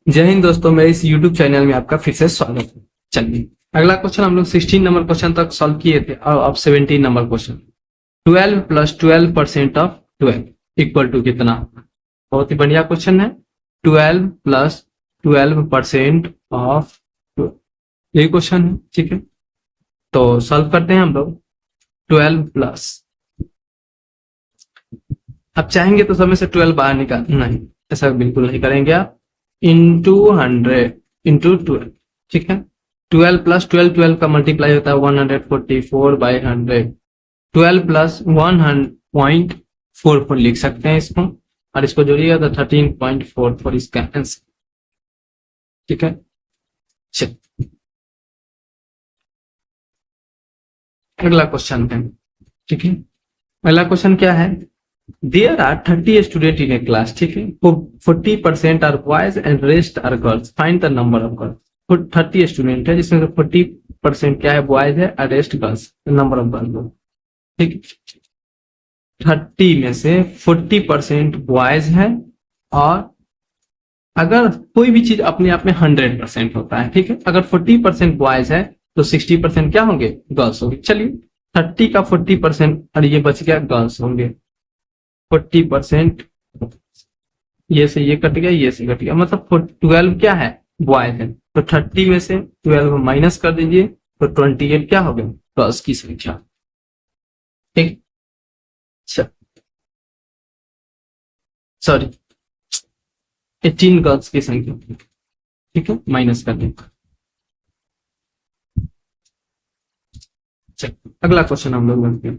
जय हिंद दोस्तों, मेरे इस YouTube चैनल में आपका फिर से स्वागत है। चलिए अगला क्वेश्चन हम लोग 16 नंबर क्वेश्चन तक सॉल्व किए थे और अब 17 number question. 12 plus 12% of 12 equal to कितना? बहुत ही बढ़िया क्वेश्चन है। 12 प्लस 12% ऑफ 12 यही क्वेश्चन है। ठीक है, तो सॉल्व करते हैं हम लोग। 12 प्लस, आप चाहेंगे तो सब में से 12 बाहर निकाल, नहीं ऐसा बिल्कुल नहीं करेंगे आप। Into 100 into 12। ठीक है, 12 प्लस 12, 12 का मल्टीप्लाई होता है 144/100। 12 प्लस 100.44 लिख सकते हैं इसको, और इसको जोड़िएगा तो 13.44 इसका आंसर। ठीक है, चल अगला क्वेश्चन है। ठीक है, अगला क्वेश्चन क्या है? There are 30 student in a class. ठीक है, 40% are boys and rest are girls, find the number of girls. 30 student है जिसमें से 40% क्या है, बॉयज है, और rest girls, number of girls. ठीक, 30 में से 40% बॉयज है, और अगर कोई भी चीज अपने आप में 100% होता है। ठीक है, अगर 40% बॉयज है तो 60% क्या होंगे, गर्ल्स होंगे। चलिए 30 का 40% और ये बच गया, गर्ल्स होंगे। 40% ये से ये कट गया, ये से कट गया, मतलब 12 क्या है, बॉयज है। तो 30 में से 12 माइनस कर दीजिए तो 28 क्या हो गया, गर्ल्स की संख्या। ठीक, सॉरी 18 गर्ल्स की संख्या। ठीक है, माइनस कर दें। अगला क्वेश्चन हम लोग बनते हैं।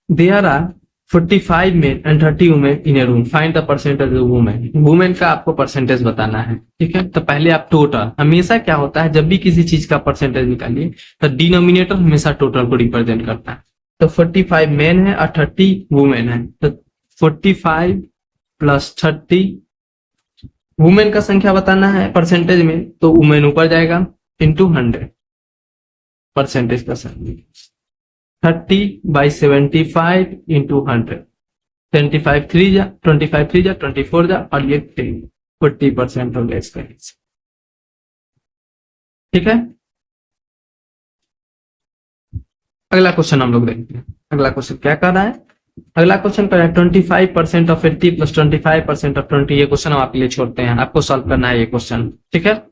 There are 45 men and 30 women in a room, find the percentage of women. Women का आपको परसेंटेज बताना है। ठीक है, तो पहले आप टोटल, हमेशा क्या होता है जब भी किसी चीज का परसेंटेज निकालिए तो डिनोमिनेटर हमेशा टोटल को रिप्रेजेंट करता है। तो 45 मेन है और 30 वुमेन है, तो 45 प्लस 30, वुमेन का संख्या बताना है परसेंटेज में, तो वुमेन ऊपर जाएगा इंटू 100 परसेंटेज का संख्या। 30/75 इंटू 100, 25 3 जा और ये 10, 40% हो गया इसका आंसर। ठीक है, अगला क्वेश्चन हम लोग देखते हैं। अगला क्वेश्चन क्या कर रहा है? अगला क्वेश्चन कर रहा है 25% ऑफ 80 प्लस 25% ऑफ 20। ये क्वेश्चन हम आपके लिए छोड़ते हैं, आपको सॉल्व करना है ये क्वेश्चन। ठीक है,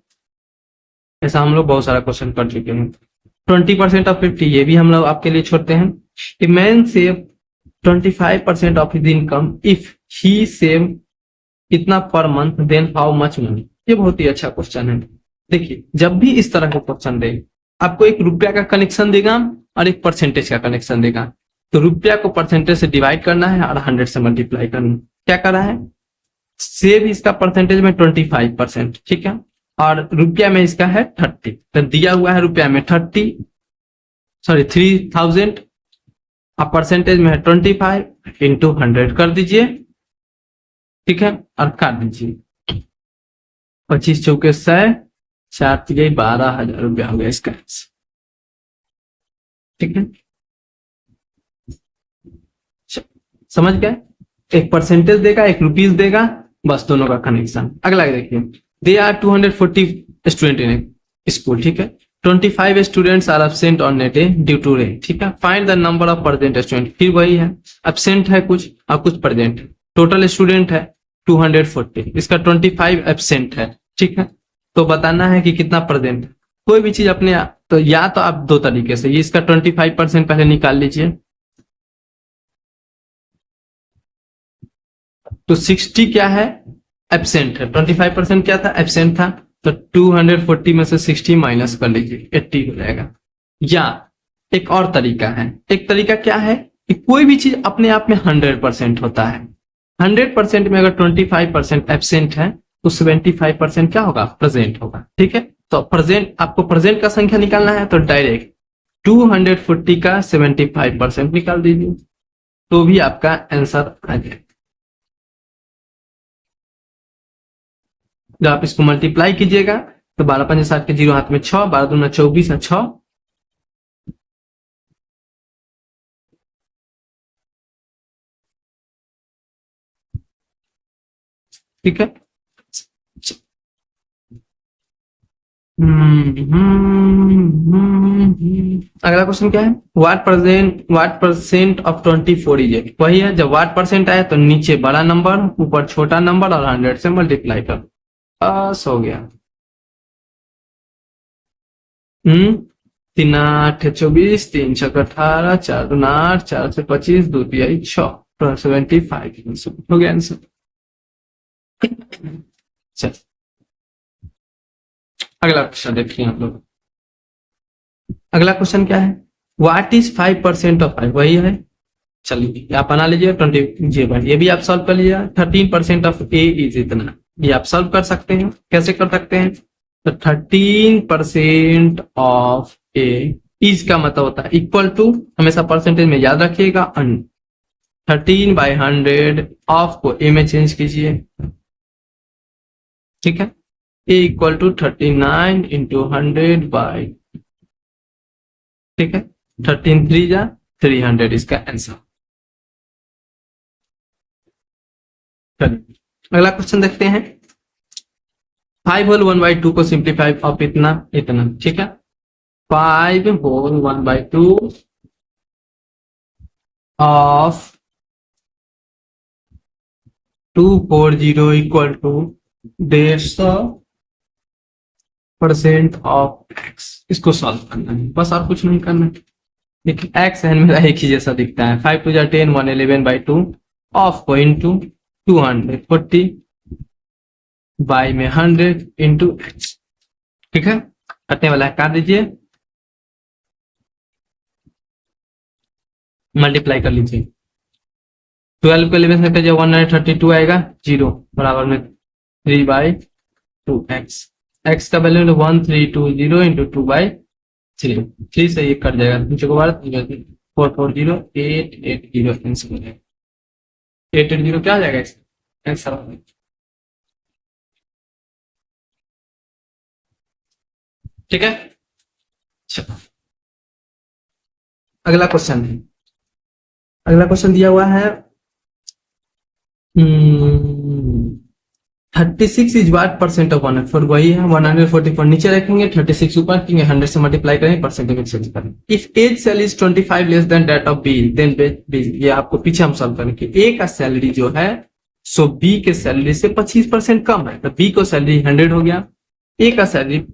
ऐसा हम लोग बहुत सारा क्वेश्चन कर चुके हैं। 20% ऑफ 50 ये भी हम लोग आपके लिए छोड़ते हैं। A man save 25% of his income if he save इतना per month, then how much money. ये बहुत ही अच्छा क्वेश्चन है। देखिए जब भी इस तरह का क्वेश्चन दे, आपको एक रुपया का कनेक्शन देगा और एक परसेंटेज का कनेक्शन देगा, तो रुपया को परसेंटेज से डिवाइड करना है और 100 से मल्टीप्लाई करना है। क्या कर रहा है, सेव इसका परसेंटेज में 25%। ठीक है, और रुपया में इसका है 30, तो दिया हुआ है रुपया में 3000, अब परसेंटेज में है 25 इंटू 100 कर दीजिए। ठीक है, और काट दीजिए। 25 चौके 100, 4 तिहाई 12,000 रुपया हो गया इसका आंसर। ठीक है, समझ गए? एक परसेंटेज देगा, एक रुपीज देगा, बस दोनों का कनेक्शन। अगला देखिए, there are 240 student in school. ठीक है, 25 students are absent on net day due to rain. ठीक है, find the number of present student. फिर वही है, एब्सेंट है कुछ और कुछ प्रेजेंट है। टोटल स्टूडेंट है 240, इसका 25 एब्सेंट है। ठीक है, तो बताना है कि कितना प्रेजेंट है। कोई भी चीज अपने, तो या तो आप दो तरीके से, ये इसका 25% पहले निकाल लीजिए, तो 60 क्या है, एब्सेंट है। 25% क्या था, एब्सेंट था, तो 240 में से 60 माइनस कर लीजिए, 80 हो जाएगा। या एक और तरीका है, एक तरीका क्या है कि कोई भी चीज अपने आप में 100% होता है। 100% में अगर 25% एब्सेंट है तो 75% क्या होगा, प्रेजेंट होगा। ठीक है, तो प्रेजेंट, आपको प्रेजेंट का संख्या निकालना है तो डायरेक्ट 240 का 75% निकाल दीजिए, तो भी आपका आंसर आ जाएगा। जब आप इसको मल्टीप्लाई कीजिएगा तो 12×5 = 60 के 0 हाथ में 6, 12×2 = 24 और 6, ठीक है, अगला क्वेश्चन क्या है, व्हाट परसेंट ऑफ 24 इज 8। वही है, जब व्हाट परसेंट आए तो नीचे बड़ा नंबर ऊपर छोटा नंबर और 100 से मल्टीप्लाई कर, बस हो गया। 3 8 24, 3 6 18, 4 2 8, 4 से 25, 2 3 6, 75 हो गया आंसर। चल अगला क्वेश्चन देखिए आप लोग। अगला क्वेश्चन क्या है, व्हाट इज 5% ऑफ 5। वही है, चलिए आप बना लीजिए 20, ये भी आप सॉल्व कर लीजिए। 13% ऑफ ए इज इतना, ये आप सॉल्व कर सकते हैं। कैसे कर सकते हैं, तो 13% ऑफ ए इज का मतलब होता है इक्वल टू, हमेशा परसेंटेज में याद रखिएगा, 13/100 ऑफ को ए में चेंज कीजिए, ठीक है। ए इक्वल टू 39 इंटू 100/, ठीक है। 13 3 जा 300 इसका आंसर। चलिए अगला क्वेश्चन देखते हैं। 5 होल 1/2 को सिंप्लीफाई ऑफ इतना इतना, ठीक है। 5 whole 1/2 of 240 equal to 150% of x. इसको सॉल्व करना है, बस और कुछ नहीं करना है। देखिए एक्स एन मेरा एक ही जैसा दिखता है। 5 2 10, 111/2 ऑफ को इंटू 240 बाई में 100 इंटू एक्स, ठीक है। कटने वाला है, काट दीजिए, मल्टीप्लाई कर लीजिए। 12 को 11 से कटिए 132 आएगा, 0 बराबर में 3/2 एक्स। एक्स का वैल्यू 1320 इंटू 2/3, 3 से ये कट जाएगा, नीचे को 440 880 आंसर हो जाएगा। 880 क्या आ जाएगा आंसर, ठीक है। अगला क्वेश्चन है, अगला क्वेश्चन दिया हुआ है 36 इज व्हाट परसेंट ऑफ 100। वही है 144 नीचे रखेंगे, 36 ऊपर रखेंगे, 100 से मल्टीप्लाई करेंगे, परसेंटेज में चेंज करेंगे। If A's salary is 25 less than that of B then B, ये आपको पीछे हम सॉल्व करेंगे। ए का सैलरी जो है सो बी के सैलरी से 25% कम है, तो बी को सैलरी 100 हो गया, ए का सैलरी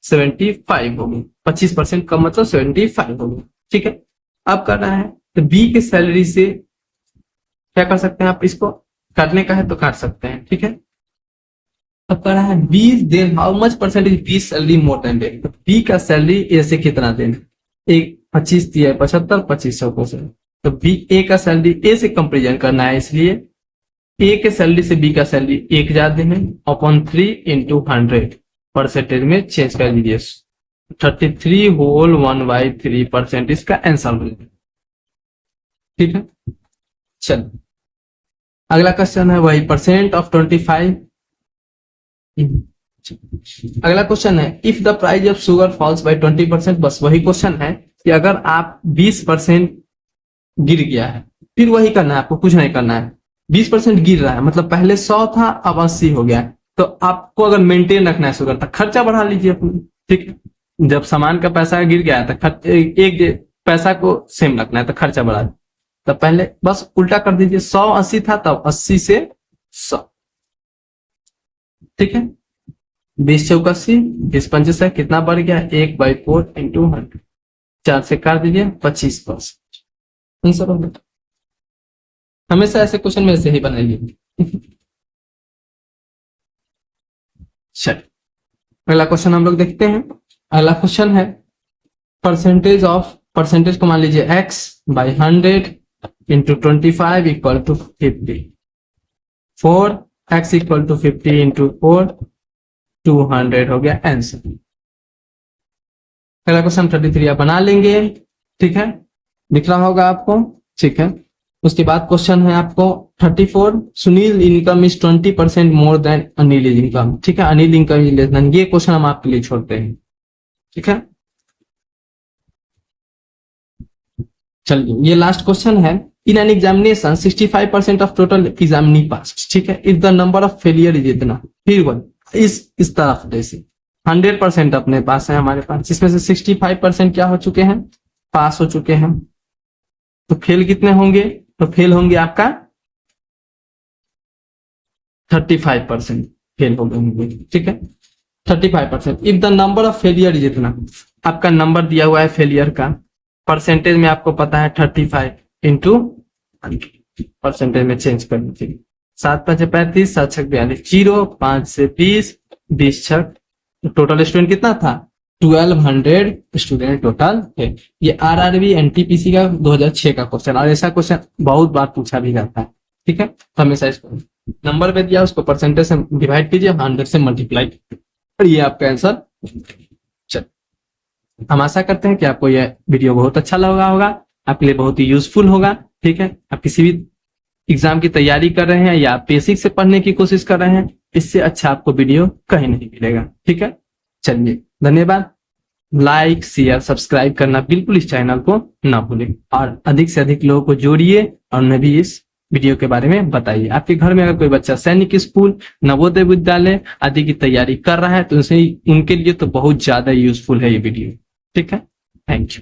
75 हो गई। 25% कम मतलब 75 हो गई, ठीक है। अब करना है तो बी के सैलरी से क्या कर सकते हैं आप, इसको काटने का है तो काट सकते हैं, ठीक है। अब कर रहा है 20 then how much percentage B salary more than that. B का सैलरी ए से कितना देना, एक 25 दिया है 75, 25%, तो बी ए का सैलरी ए से कंपेरिजन करना है, इसलिए ए के सैलरी से बी का सैलरी 1000 देना अपॉन 3 इंटू 100 परसेंटेज में चेंज कर दीजिए। 33 होल 1/3% इसका आंसर हो जाएगा, ठीक है। चलो अगला क्वेश्चन है वही परसेंट ऑफ 25। अगला क्वेश्चन है if the price of sugar falls by 20%। बस वही क्वेश्चन है कि अगर आप 20% गिर गया है, फिर वही करना है, आपको कुछ नहीं करना है। 20% गिर रहा है मतलब पहले 100 था अब 80 हो गया, तो आपको अगर मेंटेन रखना है शुगर तक खर्चा बढ़ा लीजिए अपने, ठीक है। जब सामान का पैसा गिर गया तो एक पैसा को सेम रखना है तो खर्चा बढ़ा, तो पहले बस उल्टा कर दीजिए। 100 80 था तब 80 से 100, ठीक है। 20 चौक 80, 20 पंचे से कितना बढ़ गया 1/4 इंटू 100, 4 से काट दीजिए 25%। आंसर हो गया। हमेशा ऐसे क्वेश्चन में ऐसे ही बनाइए। चलिए अगला क्वेश्चन हम लोग देखते हैं। अगला क्वेश्चन है परसेंटेज ऑफ, परसेंटेज को मान लीजिए x by 100 into 25 equal to 50। 4 x equal to 50 into 4 200 हो गया आंसर। अगला क्वेश्चन 33 आप बना लेंगे, ठीक है, दिख रहा होगा आपको, ठीक है। उसके बाद क्वेश्चन है आपको 34 Sunil income is 20% more than Anil income, ठीक है। Anil income is less than, ये क्वेश्चन हम आपके लिए छोड़ते हैं, ठीक है। चलिए ये लास्ट क्वेश्चन है। In an examination 65% of total examinee pass, ठीक है। If the number of failure is इतना, फिर वन इस तरफ जैसे 100% अपने पास है हमारे पास, जिसमें से 65% क्या हो चुके हैं, पास हो चुके हैं। तो फेल कितने होंगे, तो फेल होंगे आपका 35% फेल हो गए होंगे, ठीक है 35%। If the number of failure is इतना, आपका नंबर दिया हुआ है फेलियर का, परसेंटेज में आपको पता है 35 इंटू परसेंटेज में चेंज करनी चाहिए। 7 5 35, 7 6 42, 0 5 से 20, 20 छक, टोटल स्टूडेंट कितना था, 1200 स्टूडेंट टोटल है। ये आरआरबी एनटीपीसी का 2006 का क्वेश्चन, और ऐसा क्वेश्चन बहुत बार पूछा भी जाता है, ठीक है। तो हमेशा इसको नंबर पे दिया, उसको परसेंटेज से डिवाइड कीजिए, 100 से मल्टीप्लाई, और ये आपका आंसर। चल, हम आशा करते हैं कि आपको यह वीडियो बहुत अच्छा लगा होगा, आपके लिए बहुत ही यूजफुल होगा, ठीक है। आप किसी भी एग्जाम की तैयारी कर रहे हैं या बेसिक से पढ़ने की कोशिश कर रहे हैं, इससे अच्छा आपको वीडियो कहीं नहीं मिलेगा, ठीक है। चलिए, धन्यवाद। लाइक शेयर सब्सक्राइब करना बिल्कुल इस चैनल को ना भूलें, और अधिक से अधिक लोगों को जोड़िए और उन्हें भी इस वीडियो के बारे में बताइए। आपके घर में अगर कोई बच्चा सैनिक स्कूल, नवोदय विद्यालय आदि की तैयारी कर रहा है, तो उनके लिए तो बहुत ज्यादा यूजफुल है ये वीडियो, ठीक है। Thank you.